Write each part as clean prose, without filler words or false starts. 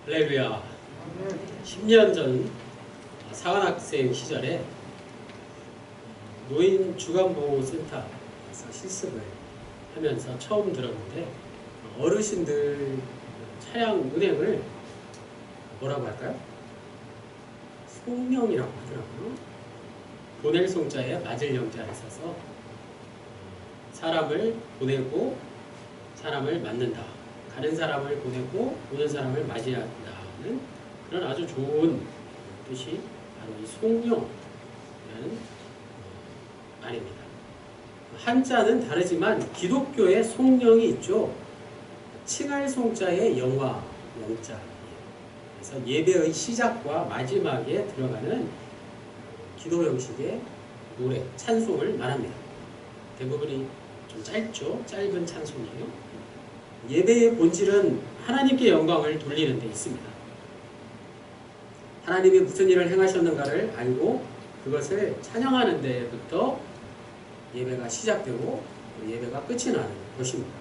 할렐루야. 10년 전 사관학생 시절에 노인 주간보호센터에서 실습을 하면서 처음 들었는데, 어르신들 차량 운행을 뭐라고 할까요? 송명이라고 하더라고요. 보낼 송자에 맞을 영자를 써서 사람을 보내고 사람을 맞는다, 가는 사람을 보내고 오는 사람을 맞이한다는 그런 아주 좋은 뜻이 바로 이 송명이라는 말입니다. 한자는 다르지만 기독교의 송명이 있죠. 칭할 송자에 영화, 영자. 그래서 예배의 시작과 마지막에 들어가는 기도 형식의 노래, 찬송을 말합니다. 대부분이 좀 짧죠. 짧은 찬송이에요. 예배의 본질은 하나님께 영광을 돌리는 데 있습니다. 하나님이 무슨 일을 행하셨는가를 알고 그것을 찬양하는 데부터 예배가 시작되고 예배가 끝이 나는 것입니다.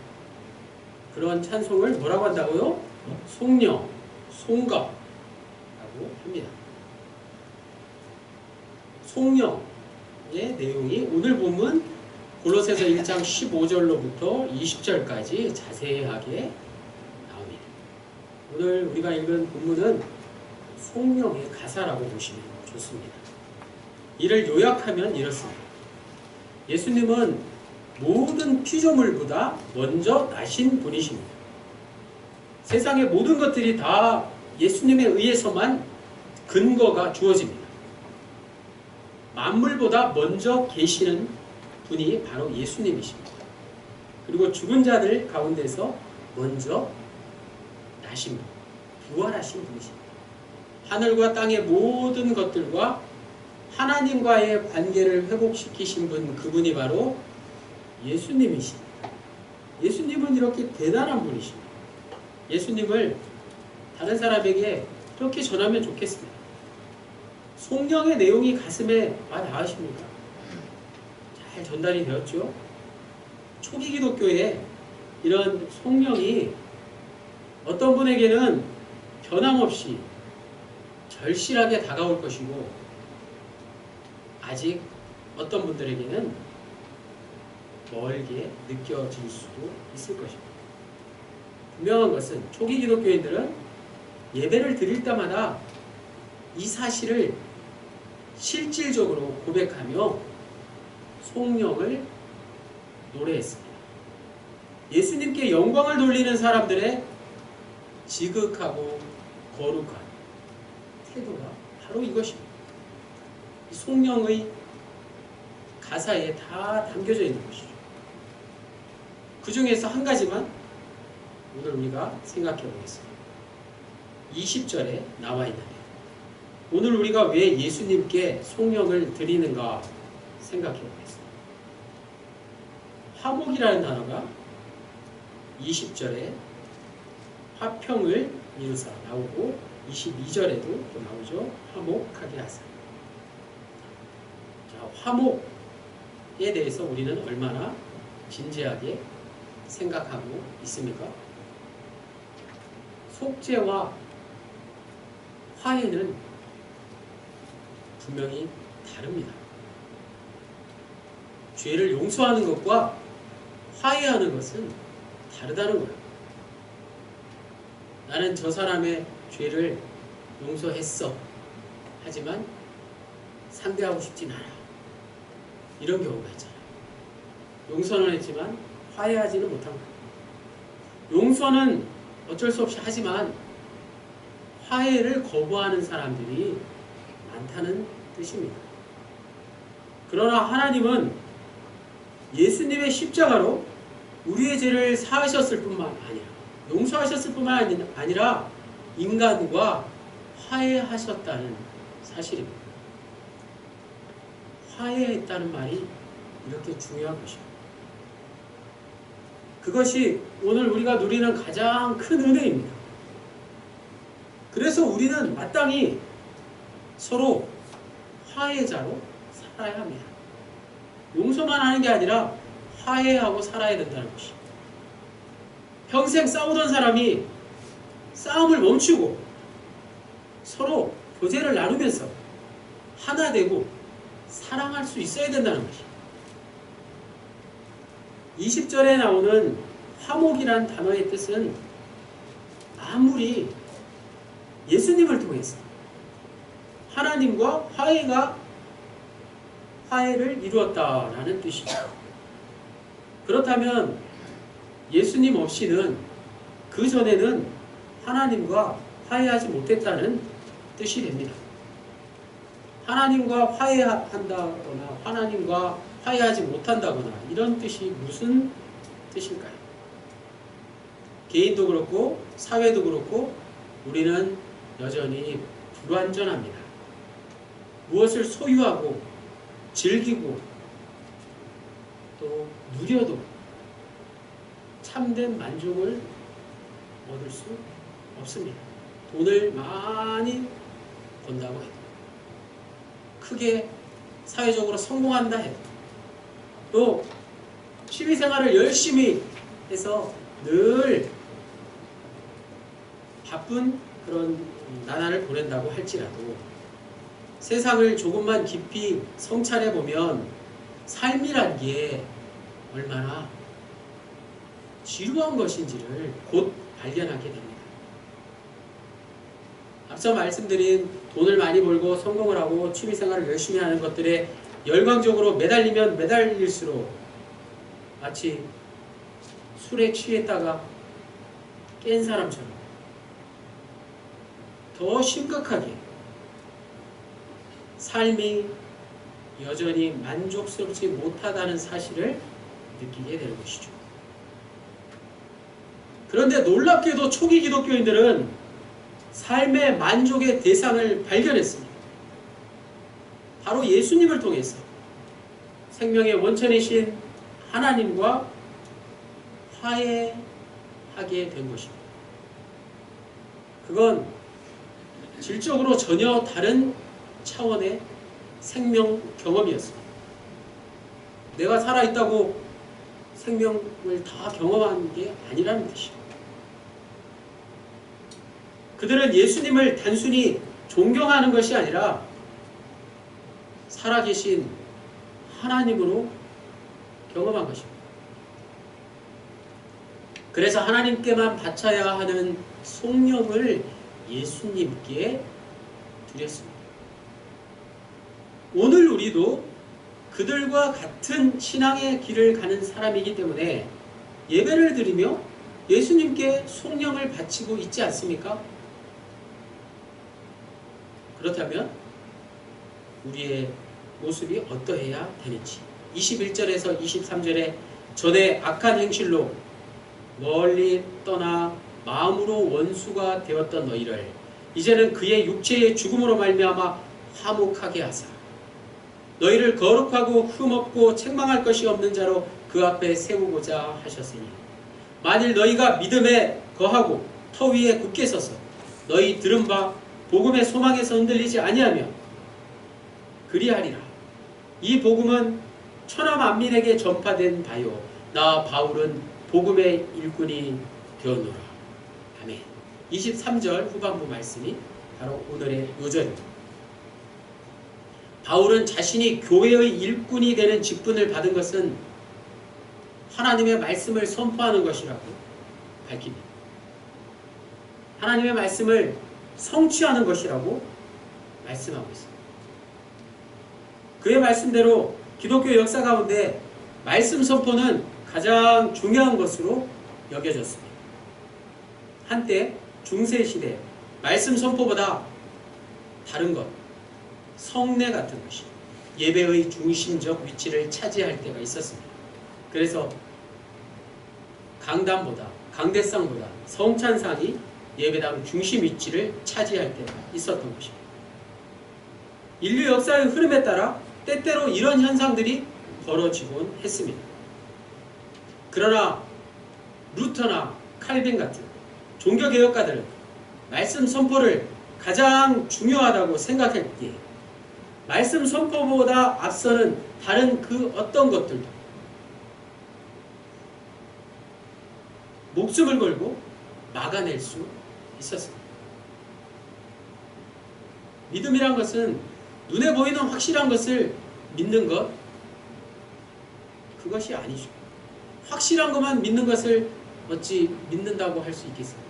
그런 찬송을 뭐라고 한다고요? 송령, 송가라고 합니다. 송령의 내용이 오늘 보면 골로새서 1장 15절로부터 20절까지 자세하게 나옵니다. 오늘 우리가 읽은 본문은 송명의 가사라고 보시면 좋습니다. 이를 요약하면 이렇습니다. 예수님은 모든 피조물보다 먼저 나신 분이십니다. 세상의 모든 것들이 다 예수님에 의해서만 근거가 주어집니다. 만물보다 먼저 계시는 분이 바로 예수님이십니다. 그리고 죽은 자들 가운데서 먼저 나신 분, 부활하신 분이십니다. 하늘과 땅의 모든 것들과 하나님과의 관계를 회복시키신 분, 그분이 바로 예수님이십니다. 예수님은 이렇게 대단한 분이십니다. 예수님을 다른 사람에게 이렇게 전하면 좋겠습니다. 송령의 내용이 가슴에 와 닿으십니까? 잘 전달이 되었죠? 초기 기독교에 이런 송령이 어떤 분에게는 변함없이 절실하게 다가올 것이고, 아직 어떤 분들에게는 멀게 느껴질 수도 있을 것입니다. 분명한 것은 초기 기독교인들은 예배를 드릴 때마다 이 사실을 실질적으로 고백하며 송령을 노래했습니다. 예수님께 영광을 돌리는 사람들의 지극하고 거룩한 태도가 바로 이것입니다. 이 송령의 가사에 다 담겨져 있는 것이죠. 그 중에서 한 가지만 오늘 우리가 생각해 보겠습니다. 20절에 나와 있는데, 오늘 우리가 왜 예수님께 송령을 드리는가 생각해 보겠습니다. 화목이라는 단어가 20절에 화평을 이루사 나오고 22절에도 또 나오죠. 화목하게 하사. 자, 화목에 대해서 우리는 얼마나 진지하게 생각하고 있습니까? 속죄와 화해는 분명히 다릅니다. 죄를 용서하는 것과 화해하는 것은 다르다는 거예요. 나는 저 사람의 죄를 용서했어. 하지만 상대하고 싶진 않아. 이런 경우가 있잖아요. 용서는 했지만 화해하지는 못한 거예요. 용서는 어쩔 수 없이 하지만 화해를 거부하는 사람들이 많다는 뜻입니다. 그러나 하나님은 예수님의 십자가로 우리의 죄를 사하셨을 뿐만 아니라, 용서하셨을 뿐만 아니라 인간과 화해하셨다는 사실입니다. 화해했다는 말이 이렇게 중요한 것입니다. 그것이 오늘 우리가 누리는 가장 큰 은혜입니다. 그래서 우리는 마땅히 서로 화해자로 살아야 합니다. 용서만 하는 게 아니라 화해하고 살아야 된다는 것입니다. 평생 싸우던 사람이 싸움을 멈추고 서로 교제를 나누면서 하나 되고 사랑할 수 있어야 된다는 것이. 20절에 나오는 화목이란 단어의 뜻은 아무리 예수님을 통해서 하나님과 화해를 이루었다라는 뜻이죠. 그렇다면 예수님 없이는 그 전에는 하나님과 화해하지 못했다는 뜻이 됩니다. 하나님과 화해한다거나 하나님과 화해하지 못한다거나 이런 뜻이 무슨 뜻일까요? 개인도 그렇고 사회도 그렇고 우리는 여전히 불완전합니다. 무엇을 소유하고 즐기고 또 누려도 참된 만족을 얻을 수 없습니다. 돈을 많이 번다고 해도, 크게 사회적으로 성공한다 해도, 또 취미생활을 열심히 해서 늘 바쁜 그런 나날을 보낸다고 할지라도 세상을 조금만 깊이 성찰해 보면 삶이란 게 얼마나 지루한 것인지를 곧 발견하게 됩니다. 앞서 말씀드린 돈을 많이 벌고 성공을 하고 취미생활을 열심히 하는 것들에 열광적으로 매달리면 매달릴수록 마치 술에 취했다가 깬 사람처럼 더 심각하게 삶이 여전히 만족스럽지 못하다는 사실을 느끼게 되는 것이죠. 그런데 놀랍게도 초기 기독교인들은 삶의 만족의 대상을 발견했습니다. 바로 예수님을 통해서 생명의 원천이신 하나님과 화해하게 된 것입니다. 그건 질적으로 전혀 다른 차원의 생명 경험이었습니다. 내가 살아있다고 생명을 다 경험한 게 아니라는 뜻이죠. 그들은 예수님을 단순히 존경하는 것이 아니라 살아계신 하나님으로 경험한 것입니다. 그래서 하나님께만 바쳐야 하는 속령을 예수님께 드렸습니다. 오늘 우리도 그들과 같은 신앙의 길을 가는 사람이기 때문에 예배를 드리며 예수님께 속령을 바치고 있지 않습니까? 그렇다면 우리의 모습이 어떠해야 되는지, 21절에서 23절에 전에 악한 행실로 멀리 떠나 마음으로 원수가 되었던 너희를 이제는 그의 육체의 죽음으로 말미암아 화목하게 하사 너희를 거룩하고 흠없고 책망할 것이 없는 자로 그 앞에 세우고자 하셨으니 만일 너희가 믿음에 거하고 터 위에 굳게 서서 너희 들은 바 복음의 소망에서 흔들리지 아니하며 그리하리라. 이 복음은 천하 만민에게 전파된 바요 나 바울은 복음의 일꾼이 되었노라. 아멘. 23절 후반부 말씀이 바로 오늘의 요절입니다. 바울은 자신이 교회의 일꾼이 되는 직분을 받은 것은 하나님의 말씀을 선포하는 것이라고 밝힙니다. 하나님의 말씀을 성취하는 것이라고 말씀하고 있습니다. 그의 말씀대로 기독교 역사 가운데 말씀 선포는 가장 중요한 것으로 여겨졌습니다. 한때 중세시대 말씀 선포보다 다른 것, 성례 같은 것이 예배의 중심적 위치를 차지할 때가 있었습니다. 그래서 강대상보다 성찬상이 예배당 중심 위치를 차지할 때가 있었던 것입니다. 인류 역사의 흐름에 따라 때때로 이런 현상들이 벌어지곤 했습니다. 그러나 루터나 칼빈 같은 종교개혁가들은 말씀 선포를 가장 중요하다고 생각했기에 말씀 선포보다 앞서는 다른 그 어떤 것들도 목숨을 걸고 막아낼 수 있었습니다. 믿음이란 것은 눈에 보이는 확실한 것을 믿는 것, 그것이 아니죠. 확실한 것만 믿는 것을 어찌 믿는다고 할 수 있겠습니까?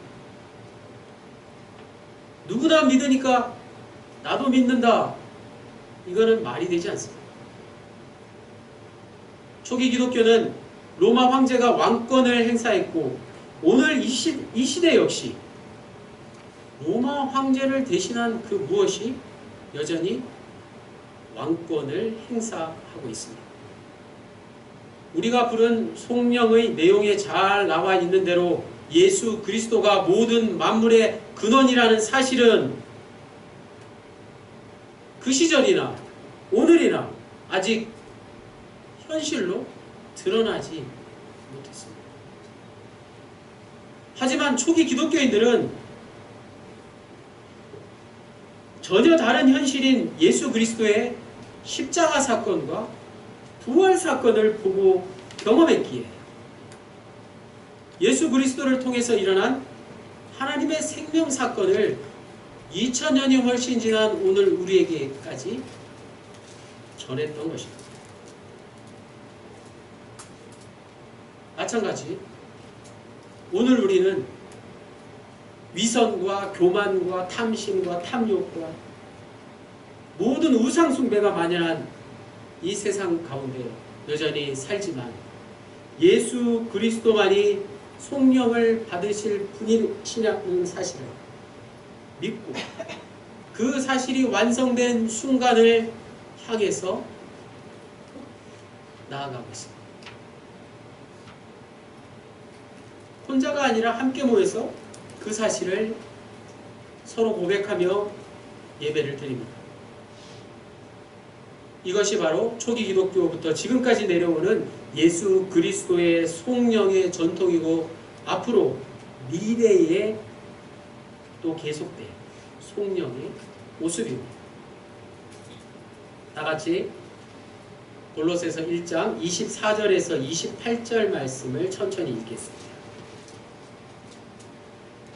누구나 믿으니까 나도 믿는다. 이거는 말이 되지 않습니다. 초기 기독교는 로마 황제가 왕권을 행사했고 오늘 이 시대 역시 로마 황제를 대신한 그 무엇이 여전히 왕권을 행사하고 있습니다. 우리가 부른 송명의 내용에 잘 나와 있는 대로 예수 그리스도가 모든 만물의 근원이라는 사실은 그 시절이나 오늘이나 아직 현실로 드러나지 못했습니다. 하지만 초기 기독교인들은 전혀 다른 현실인 예수 그리스도의 십자가 사건과 부활 사건을 보고 경험했기에 예수 그리스도를 통해서 일어난 하나님의 생명 사건을 2000년이 훨씬 지난 오늘 우리에게까지 전했던 것입니다. 마찬가지 오늘 우리는 위선과 교만과 탐심과 탐욕과 모든 우상 숭배가 만연한 이 세상 가운데 여전히 살지만 예수 그리스도만이 성령을 받으실 분이시라는 사실을 믿고 그 사실이 완성된 순간을 향해서 나아가고 있습니다. 혼자가 아니라 함께 모여서 그 사실을 서로 고백하며 예배를 드립니다. 이것이 바로 초기 기독교부터 지금까지 내려오는 예수 그리스도의 성령의 전통이고 앞으로 미래에 또 계속될 성령의 모습입니다. 다같이 골로새서 1장 24절에서 28절 말씀을 천천히 읽겠습니다.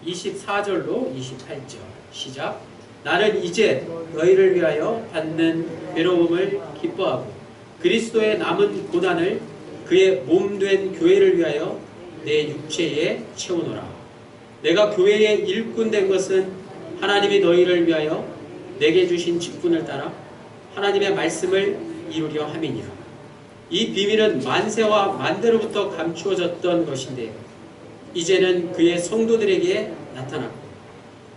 24절로 28절 시작. 나는 이제 너희를 위하여 받는 괴로움을 기뻐하고 그리스도의 남은 고난을 그의 몸된 교회를 위하여 내 육체에 채우노라. 내가 교회의 일꾼 된 것은 하나님이 너희를 위하여 내게 주신 직분을 따라 하나님의 말씀을 이루려 함이니라. 이 비밀은 만세와 만대로부터 감추어졌던 것인데 이제는 그의 성도들에게 나타났고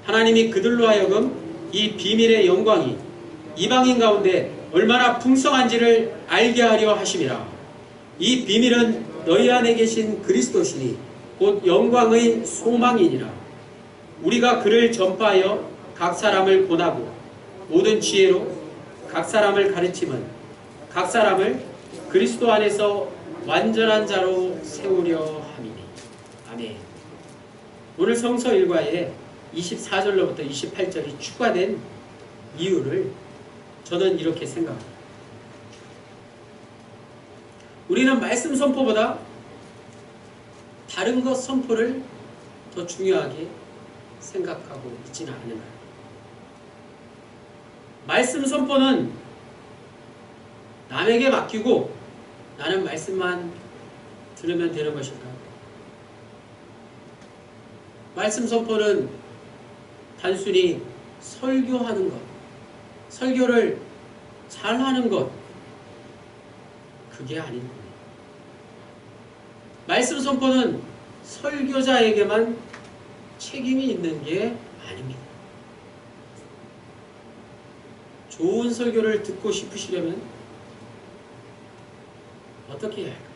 하나님이 그들로 하여금 이 비밀의 영광이 이방인 가운데 얼마나 풍성한지를 알게 하려 하심이라. 이 비밀은 너희 안에 계신 그리스도시니 곧 영광의 소망이니라. 우리가 그를 전파하여 각 사람을 권하고 모든 지혜로 각 사람을 가르침은 각 사람을 그리스도 안에서 완전한 자로 세우려 함이니. 아멘. 오늘 성서 일과에 24절로부터 28절이 추가된 이유를 저는 이렇게 생각합니다. 우리는 말씀 선포보다 다른 것 선포를 더 중요하게 생각하고 있지는 않은가요? 말씀 선포는 남에게 맡기고 나는 말씀만 들으면 되는 것일까요? 말씀 선포는 단순히 설교하는 것, 설교를 잘하는 것, 그게 아닌 겁니다. 말씀 선포는 설교자에게만 책임이 있는 게 아닙니다. 좋은 설교를 듣고 싶으시려면 어떻게 해야 할까요?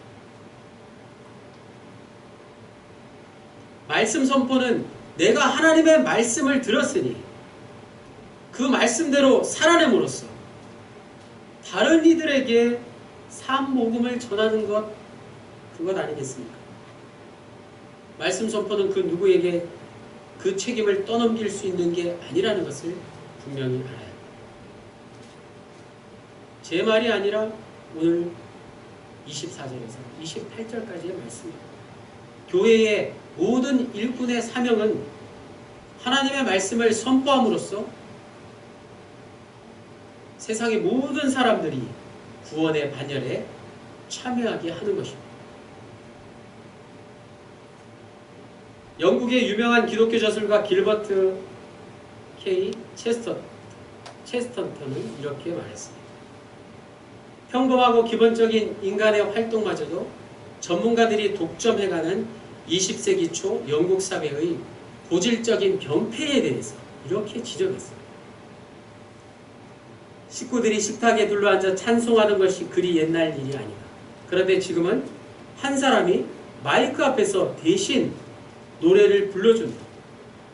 말씀 선포는 내가 하나님의 말씀을 들었으니 그 말씀대로 살아냄으로써 다른 이들에게 산 복음을 전하는 것, 그것 아니겠습니까? 말씀 선포는 그 누구에게 그 책임을 떠넘길 수 있는 게 아니라는 것을 분명히 알아야 합니다. 제 말이 아니라 오늘 24절에서 28절까지의 말씀입니다. 교회의 모든 일꾼의 사명은 하나님의 말씀을 선포함으로써 세상의 모든 사람들이 구원의 반열에 참여하게 하는 것입니다. 영국의 유명한 기독교 저술가 길버트 K. 체스턴턴은 이렇게 말했습니다. 평범하고 기본적인 인간의 활동마저도 전문가들이 독점해가는 20세기 초 영국 사회의 고질적인 병폐에 대해서 이렇게 지적했습니다. 식구들이 식탁에 둘러앉아 찬송하는 것이 그리 옛날 일이 아니다. 그런데 지금은 한 사람이 마이크 앞에서 대신 노래를 불러준다.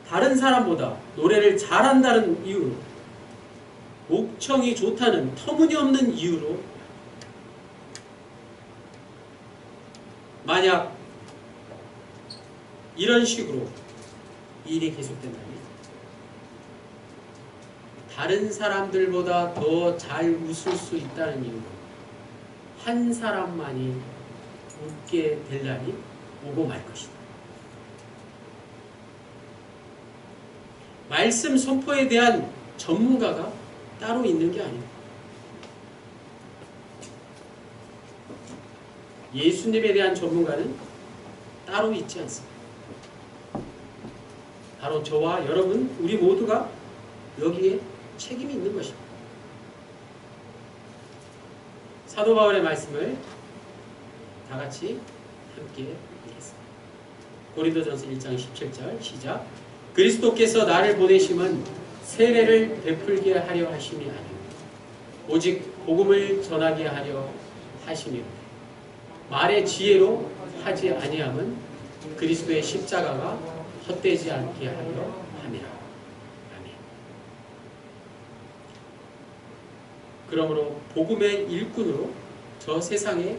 다른 사람보다 노래를 잘한다는 이유로, 목청이 좋다는 터무니없는 이유로 만약 이런 식으로 일이 계속된다면 다른 사람들보다 더 잘 웃을 수 있다는 이유로 한 사람만이 웃게 될 날이 오고 말 것이다. 말씀 선포에 대한 전문가가 따로 있는 게 아닙니다. 예수님에 대한 전문가는 따로 있지 않습니다. 바로 저와 여러분, 우리 모두가 여기에 책임이 있는 것입니다. 사도 바울의 말씀을 다 같이 함께 읽겠습니다. 고린도전서 1장 17절 시작. 그리스도께서 나를 보내심은 세례를 베풀게 하려 하심이 아니요 오직 복음을 전하게 하려 하심이요 말의 지혜로 하지 아니함은 그리스도의 십자가가 헛되지 않게 하려 함이라. 아멘. 그러므로 복음의 일꾼으로 저 세상에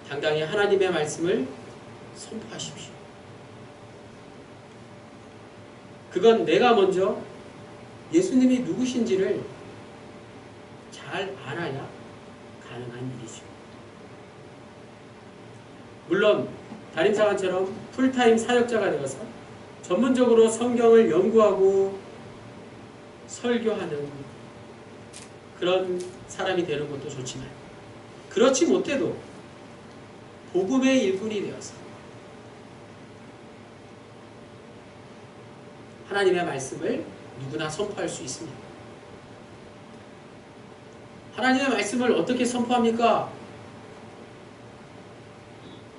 당당히 하나님의 말씀을 선포하십시오. 그건 내가 먼저 예수님이 누구신지를 잘 알아야 가능한 일이죠. 물론 다림사관처럼 풀타임 사역자가 되어서 전문적으로 성경을 연구하고 설교하는 그런 사람이 되는 것도 좋지만 그렇지 못해도 복음의 일꾼이 되어서 하나님의 말씀을 누구나 선포할 수 있습니다. 하나님의 말씀을 어떻게 선포합니까?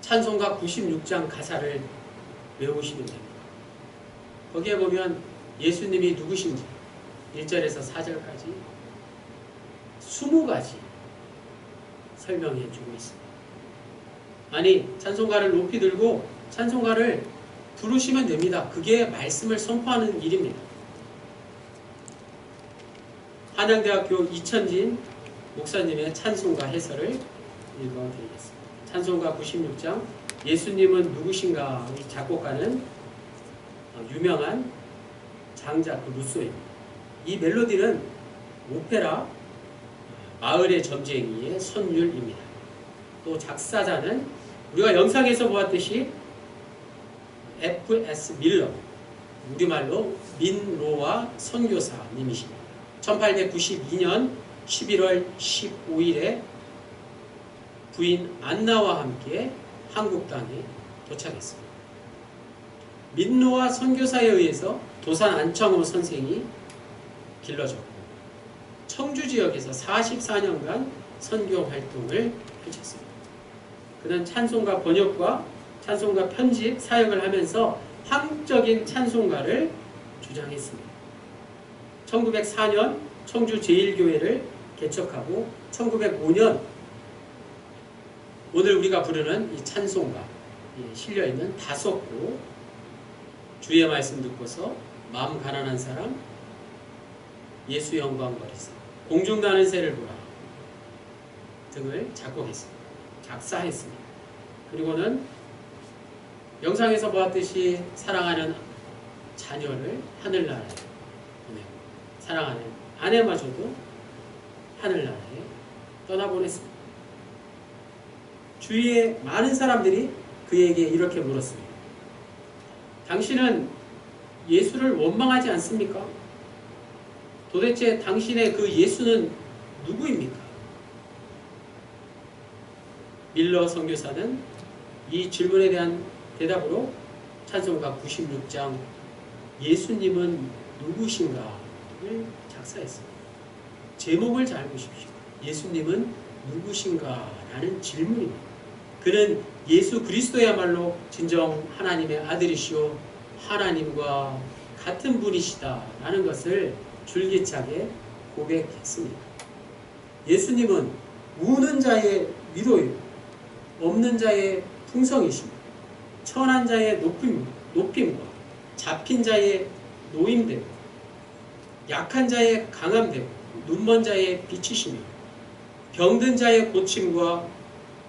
찬송가 96장 가사를 외우시면 됩니다. 거기에 보면 예수님이 누구신지 1절에서 4절까지 20가지 설명해 주고 있습니다. 아니, 찬송가를 높이 들고 찬송가를 부르시면 됩니다. 그게 말씀을 선포하는 일입니다. 한양대학교 이천진 목사님의 찬송가 해설을 읽어드리겠습니다. 찬송가 96장 예수님은 누구신가? 이 작곡가는 유명한 장자크 루소입니다. 이 멜로디는 오페라 마을의 점쟁이의 선율입니다. 또 작사자는 우리가 영상에서 보았듯이 F.S. 밀러, 우리말로 민로와 선교사님이십니다. 1892년 11월 15일에 부인 안나와 함께 한국 땅에 도착했습니다. 민노아 선교사에 의해서 도산 안창호 선생이 길러졌고 청주 지역에서 44년간 선교 활동을 펼쳤습니다. 그는 찬송가 번역과 찬송가 편집 사역을 하면서 한국적인 찬송가를 주장했습니다. 1904년 청주 제1교회를 개척하고 1905년 오늘 우리가 부르는 이 찬송가에 실려있는 5곡 주의 말씀 듣고서 마음 가난한 사람 예수 영광 버리사 공중 나는 새를 보라 등을 작곡했습니다. 작사했습니다. 그리고는 영상에서 보았듯이 사랑하는 자녀를 하늘나라에 보내고 사랑하는 아내마저도 하늘나라에 떠나보냈습니다. 주위에 많은 사람들이 그에게 이렇게 물었습니다. 당신은 예수를 원망하지 않습니까? 도대체 당신의 그 예수는 누구입니까? 밀러 선교사는 이 질문에 대한 대답으로 찬송가 96장 예수님은 누구신가를 작사했습니다. 제목을 잘 보십시오. 예수님은 누구신가? 라는 질문입니다. 그는 예수 그리스도야말로 진정 하나님의 아들이시오 하나님과 같은 분이시다 라는 것을 줄기차게 고백했습니다. 예수님은 우는 자의 위로요, 없는 자의 풍성이십니다. 천한 자의 높임과 잡힌 자의 노임되고 약한 자의 강함되고 눈먼 자의 빛이시며 병든 자의 고침과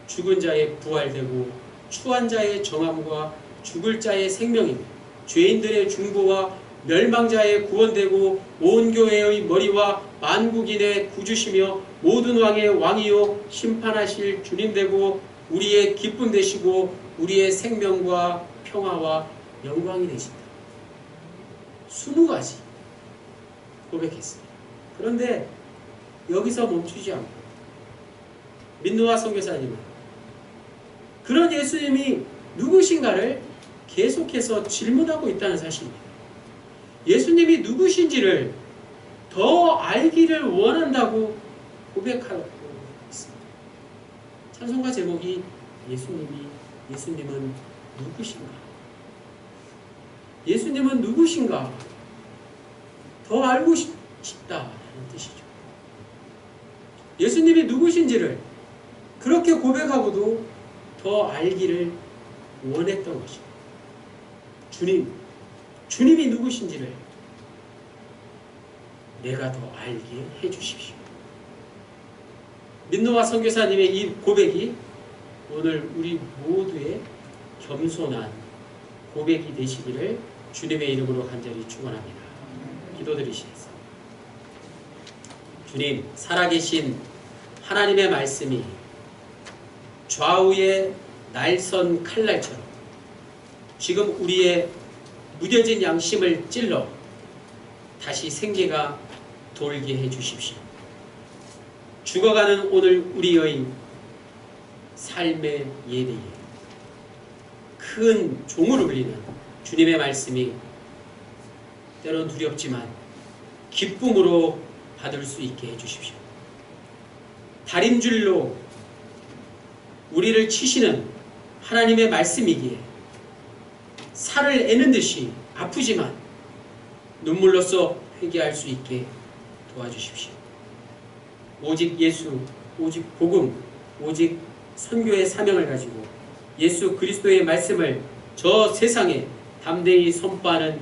죽은 자의 부활되고 추한 자의 정함과 죽을 자의 생명이며 죄인들의 중보와 멸망자의 구원되고 온 교회의 머리와 만국인의 구주시며 모든 왕의 왕이요 심판하실 주님 되고 우리의 기쁨 되시고 우리의 생명과 평화와 영광이 되신다. 20가지 고백했습니다. 그런데 여기서 멈추지 않고 민노아 선교사님은 그런 예수님이 누구신가를 계속해서 질문하고 있다는 사실입니다. 예수님이 누구신지를 더 알기를 원한다고 고백하고 있습니다. 찬송가 제목이 예수님은 누구신가? 예수님은 누구신가? 더 알고 싶다는 뜻이죠. 예수님이 누구신지를 그렇게 고백하고도 더 알기를 원했던 것입니다. 주님이 누구신지를 내가 더 알게 해주십시오. 민노아 선교사님의 이 고백이 오늘 우리 모두의 겸손한 고백이 되시기를 주님의 이름으로 간절히 축원합니다. 기도드리시겠습니다. 주님, 살아계신 하나님의 말씀이 좌우의 날선 칼날처럼 지금 우리의 무뎌진 양심을 찔러 다시 생기가 돌게 해주십시오. 죽어가는 오늘 우리의 삶의 예배에 큰 종을 울리는 주님의 말씀이 때론 두렵지만 기쁨으로 받을 수 있게 해주십시오. 다림줄로 우리를 치시는 하나님의 말씀이기에 살을 애는 듯이 아프지만 눈물로써 회개할 수 있게 도와주십시오. 오직 예수, 오직 복음, 오직 선교의 사명을 가지고 예수 그리스도의 말씀을 저 세상에 담대히 선포하는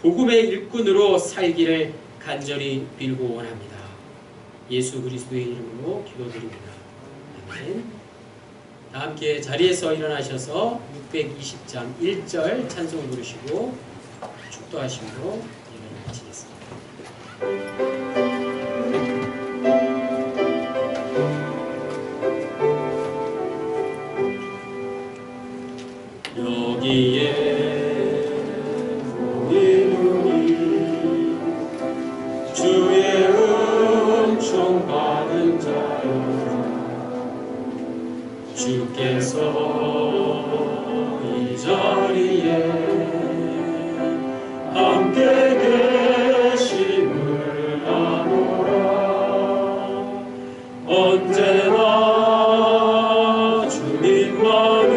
복음의 일꾼으로 살기를 간절히 빌고 원합니다. 예수 그리스도의 이름으로 기도드립니다. 아멘. 다 함께 자리에서 일어나셔서 620장 1절 찬송 부르시고 축도하심으로 예배를 마치겠습니다. 여기에 주의 은총 받은 자여 주께서 이 자리에 함께 계심을 아노라. 언제나 주님만을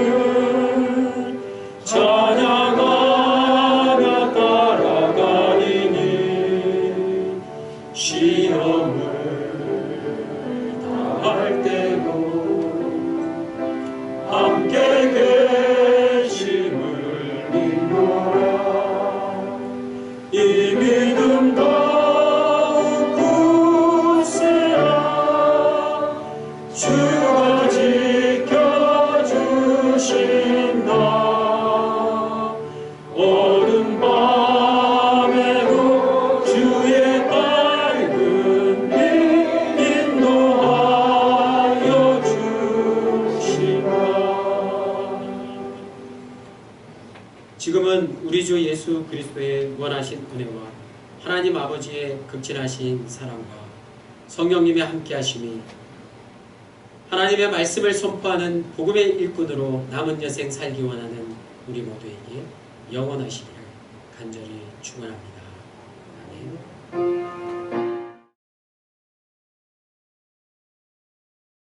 찬양하며 따라가리니 시험을 당할 때도 함께 계심을 믿노라. 이 믿음 더욱 굳세라. 주가 지켜주신다. 어두운 밤에도 주의 밝은 빛 인도하여 주시라. 지금은 우리 주 예수 그리스도의 무한하신 은혜와 하나님 아버지의 극진하신 사랑과 성령님의 함께하심이 하나님의 말씀을 선포하는 복음의 일꾼으로 남은 여생 살기 원하는 우리 모두에게 영원하시기를 간절히 축원합니다. 아멘.